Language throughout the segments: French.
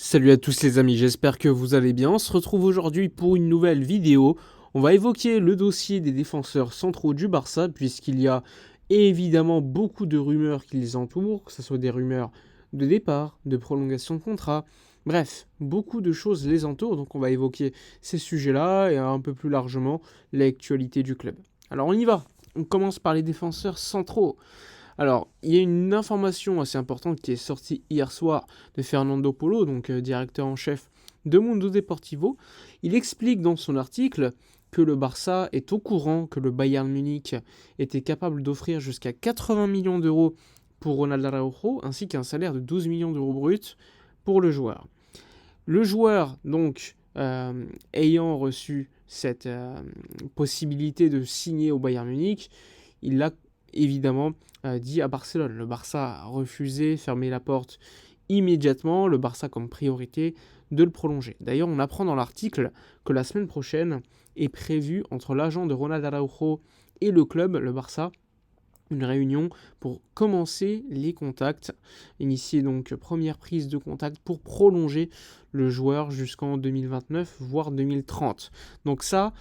Salut à tous les amis, j'espère que vous allez bien. On se retrouve aujourd'hui pour une nouvelle vidéo. On va évoquer le dossier des défenseurs centraux du Barça, puisqu'il y a évidemment beaucoup de rumeurs qui les entourent, que ce soit des rumeurs de départ, de prolongation de contrat. Bref, beaucoup de choses les entourent, donc on va évoquer ces sujets-là et un peu plus largement l'actualité du club. Alors on y va, on commence par les défenseurs centraux. Alors, il y a une information assez importante qui est sortie hier soir de Fernando Polo, donc directeur en chef de Mundo Deportivo. Il explique dans son article que le Barça est au courant que le Bayern Munich était capable d'offrir jusqu'à 80 millions d'euros pour Ronald Araujo, ainsi qu'un salaire de 12 millions d'euros bruts pour le joueur. Le joueur, donc, ayant reçu cette possibilité de signer au Bayern Munich, il l'a évidemment dit à Barcelone. Le Barça a refusé, fermé la porte immédiatement, le Barça comme priorité de le prolonger. D'ailleurs, on apprend dans l'article que la semaine prochaine est prévue entre l'agent de Ronald Araujo et le club, le Barça, une réunion pour commencer les contacts, initier donc première prise de contact pour prolonger le joueur jusqu'en 2029, voire 2030. Donc ça,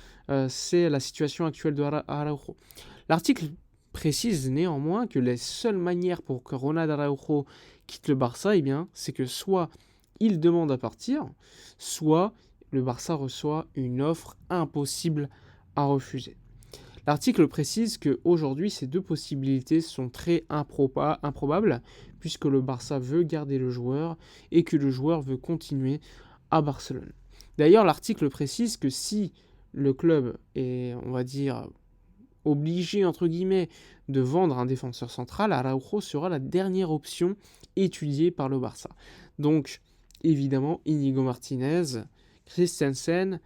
c'est la situation actuelle de Araujo. L'article précise néanmoins que les seules manières pour que Ronald Araujo quitte le Barça, eh bien, c'est que soit il demande à partir, soit le Barça reçoit une offre impossible à refuser. L'article précise qu'aujourd'hui, ces deux possibilités sont très improbables, puisque le Barça veut garder le joueur et que le joueur veut continuer à Barcelone. D'ailleurs, l'article précise que si le club est, on va dire, obligé, entre guillemets, de vendre un défenseur central, Araujo sera la dernière option étudiée par le Barça. Donc, évidemment, Íñigo Martínez, Christensen,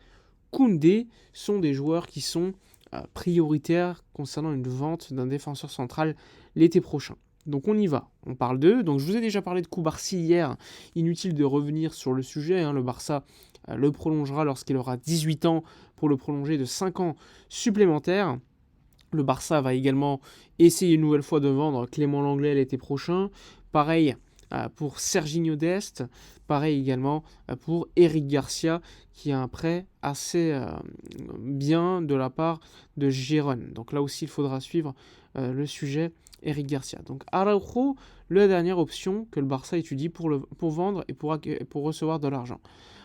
Koundé sont des joueurs qui sont prioritaires concernant une vente d'un défenseur central l'été prochain. Donc on y va, on parle d'eux. Donc je vous ai déjà parlé de Koubarsi hier, inutile de revenir sur le sujet, le Barça le prolongera lorsqu'il aura 18 ans pour le prolonger de 5 ans supplémentaires. Le Barça va également essayer une nouvelle fois de vendre Clément Lenglet l'été prochain. Pareil pour Serginho Dest. Pareil également pour Eric Garcia, qui a un prêt assez bien de la part de Gérone. Donc là aussi, il faudra suivre le sujet Eric Garcia. Donc Araujo, la dernière option que le Barça étudie pour vendre et pour recevoir de l'argent.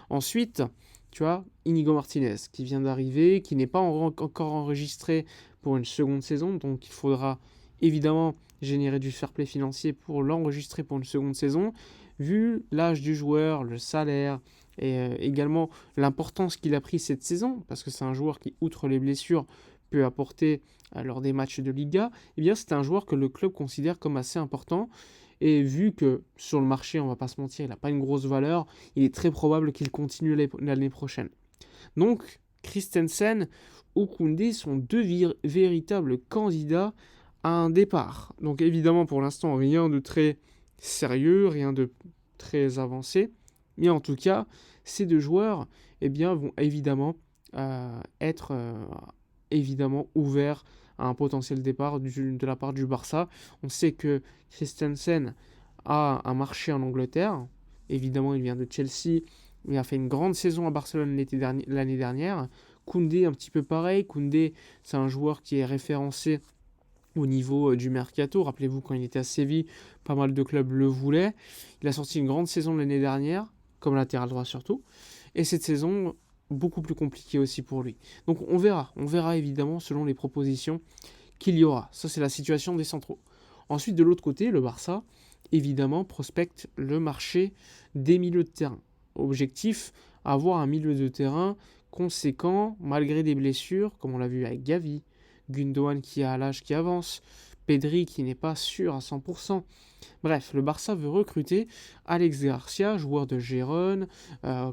Ensuite, tu as Íñigo Martínez qui vient d'arriver, qui n'est pas encore enregistré pour une seconde saison, donc il faudra évidemment générer du fair play financier pour l'enregistrer pour une seconde saison. Vu l'âge du joueur, le salaire et également l'importance qu'il a pris cette saison, parce que c'est un joueur qui, outre les blessures, peut apporter lors des matchs de Liga, eh bien c'est un joueur que le club considère comme assez important. Et vu que sur le marché, on va pas se mentir, il n'a pas une grosse valeur, il est très probable qu'il continue l'année prochaine. Donc, Christensen ou Koundé sont deux véritables candidats à un départ. Donc évidemment, pour l'instant, rien de très sérieux, rien de très avancé. Mais en tout cas, ces deux joueurs vont évidemment être évidemment ouverts à un potentiel départ de la part du Barça. On sait que Christensen a un marché en Angleterre. Évidemment, il vient de Chelsea. Il a fait une grande saison à Barcelone l'année dernière. Koundé, un petit peu pareil. Koundé, c'est un joueur qui est référencé au niveau du mercato. Rappelez-vous, quand il était à Séville, pas mal de clubs le voulaient. Il a sorti une grande saison l'année dernière, comme latéral droit surtout. Et cette saison, beaucoup plus compliquée aussi pour lui. Donc on verra évidemment selon les propositions qu'il y aura. Ça, c'est la situation des centraux. Ensuite, de l'autre côté, le Barça, évidemment, prospecte le marché des milieux de terrain. Objectif, avoir un milieu de terrain conséquent, malgré des blessures, comme on l'a vu avec Gavi, Gundogan qui a l'âge qui avance, Pedri qui n'est pas sûr à 100%. Bref, le Barça veut recruter Alex Garcia, joueur de Gérone,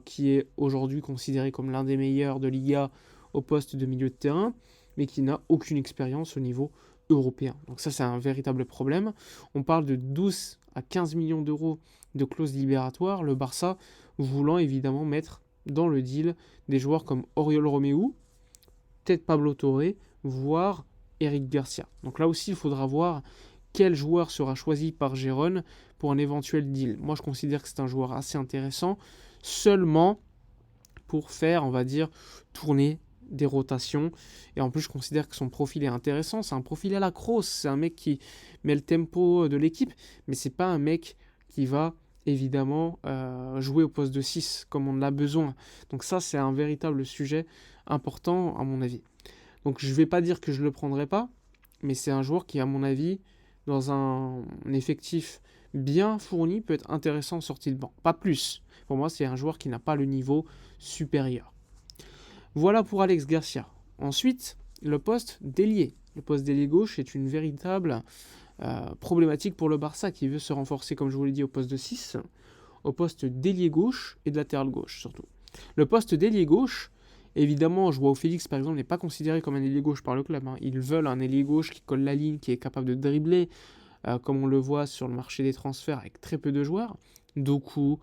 qui est aujourd'hui considéré comme l'un des meilleurs de Liga au poste de milieu de terrain, mais qui n'a aucune expérience au niveau européen. Donc ça, c'est un véritable problème. On parle de 12 à 15 millions d'euros de clauses libératoires, le Barça voulant évidemment mettre dans le deal des joueurs comme Oriol Romeu, peut-être Pablo Torre, voire Eric Garcia. Donc là aussi, il faudra voir quel joueur sera choisi par Gérone pour un éventuel deal. Moi, je considère que c'est un joueur assez intéressant, seulement pour faire, on va dire, tourner des rotations. Et en plus, je considère que son profil est intéressant. C'est un profil à la Kroos. C'est un mec qui met le tempo de l'équipe, mais c'est pas un mec qui va évidemment jouer au poste de 6 comme on en a besoin. Donc ça, c'est un véritable sujet important à mon avis. Donc je ne vais pas dire que je ne le prendrai pas, mais c'est un joueur qui, à mon avis, dans un effectif bien fourni, peut être intéressant en sortie de banc. Pas plus. Pour moi, c'est un joueur qui n'a pas le niveau supérieur. Voilà pour Alex Garcia. Ensuite, le poste d'ailier. Le poste d'ailier gauche est une véritable problématique pour le Barça qui veut se renforcer, comme je vous l'ai dit, au poste de 6, au poste d'ailier gauche et de latéral gauche surtout. Le poste d'ailier gauche, évidemment, Joao Félix par exemple n'est pas considéré comme un ailier gauche par le club. Ils veulent un ailier gauche qui colle la ligne, qui est capable de dribbler, comme on le voit sur le marché des transferts avec très peu de joueurs, Doku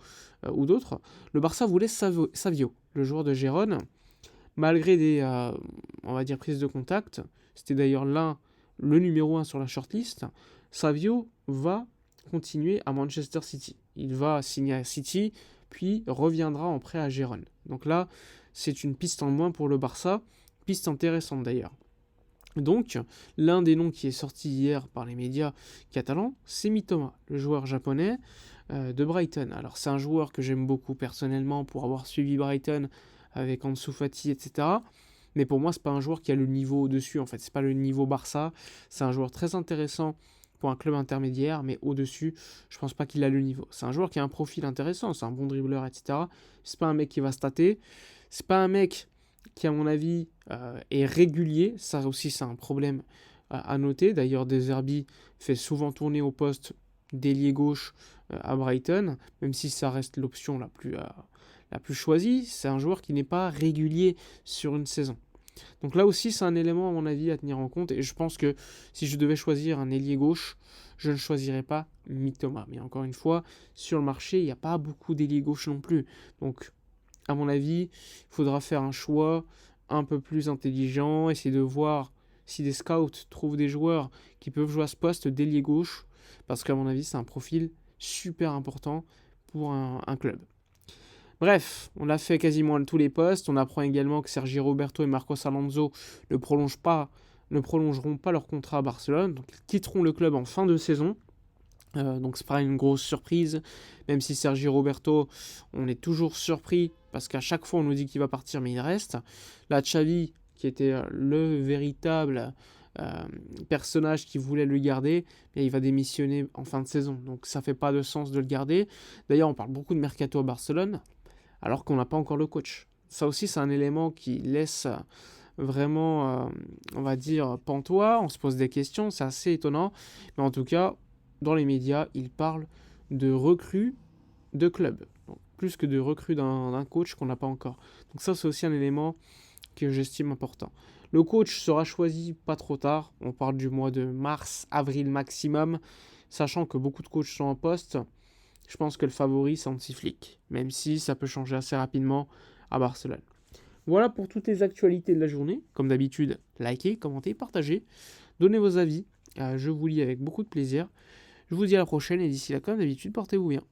ou d'autres. Le Barça voulait Savio, le joueur de Gérone, malgré des, on va dire, prises de contact. C'était d'ailleurs le numéro 1 sur la shortlist. Savio va continuer à Manchester City. Il va signer à City, puis reviendra en prêt à Gérone. Donc là, c'est une piste en moins pour le Barça, piste intéressante d'ailleurs. Donc, l'un des noms qui est sorti hier par les médias catalans, c'est Mitoma, le joueur japonais de Brighton. Alors, c'est un joueur que j'aime beaucoup personnellement pour avoir suivi Brighton avec Ansu Fati, etc. Mais pour moi, c'est pas un joueur qui a le niveau au-dessus, en fait. C'est pas le niveau Barça. C'est un joueur très intéressant pour un club intermédiaire, mais au-dessus, je pense pas qu'il a le niveau. C'est un joueur qui a un profil intéressant, c'est un bon dribbleur, etc. C'est pas un mec qui va stater. C'est pas un mec qui, à mon avis, est régulier. Ça aussi, c'est un problème à noter. D'ailleurs, De Zerbi fait souvent tourner au poste d'ailier gauche à Brighton, même si ça reste l'option la plus choisie. C'est un joueur qui n'est pas régulier sur une saison. Donc là aussi, c'est un élément, à mon avis, à tenir en compte. Et je pense que si je devais choisir un ailier gauche, je ne choisirais pas Mitoma. Mais encore une fois, sur le marché, il n'y a pas beaucoup d'ailier gauche non plus. Donc, à mon avis, il faudra faire un choix un peu plus intelligent, essayer de voir si des scouts trouvent des joueurs qui peuvent jouer à ce poste d'ailier gauche, parce qu'à mon avis, c'est un profil super important pour un club. Bref, on a fait quasiment à tous les postes. On apprend également que Sergio Roberto et Marcos Alonso ne prolongeront pas leur contrat à Barcelone, donc ils quitteront le club en fin de saison. Donc c'est pas une grosse surprise, même si Sergio Roberto, on est toujours surpris parce qu'à chaque fois on nous dit qu'il va partir, mais il reste. Là, Xavi, qui était le véritable personnage qui voulait le garder, et il va démissionner en fin de saison, donc ça fait pas de sens de le garder. D'ailleurs, on parle beaucoup de mercato à Barcelone, alors qu'on n'a pas encore le coach. Ça aussi, c'est un élément qui laisse vraiment, on va dire, pantois. On se pose des questions, c'est assez étonnant, mais en tout cas, dans les médias, ils parlent de recrues de club, donc, plus que de recrues d'un coach qu'on n'a pas encore. Donc ça, c'est aussi un élément que j'estime important. Le coach sera choisi pas trop tard, on parle du mois de mars, avril maximum, sachant que beaucoup de coachs sont en poste. Je pense que le favori, c'est Hansi Flick, même si ça peut changer assez rapidement à Barcelone. Voilà pour toutes les actualités de la journée. Comme d'habitude, likez, commentez, partagez, donnez vos avis. Je vous lis avec beaucoup de plaisir. Je vous dis à la prochaine et d'ici là, comme d'habitude, portez-vous bien.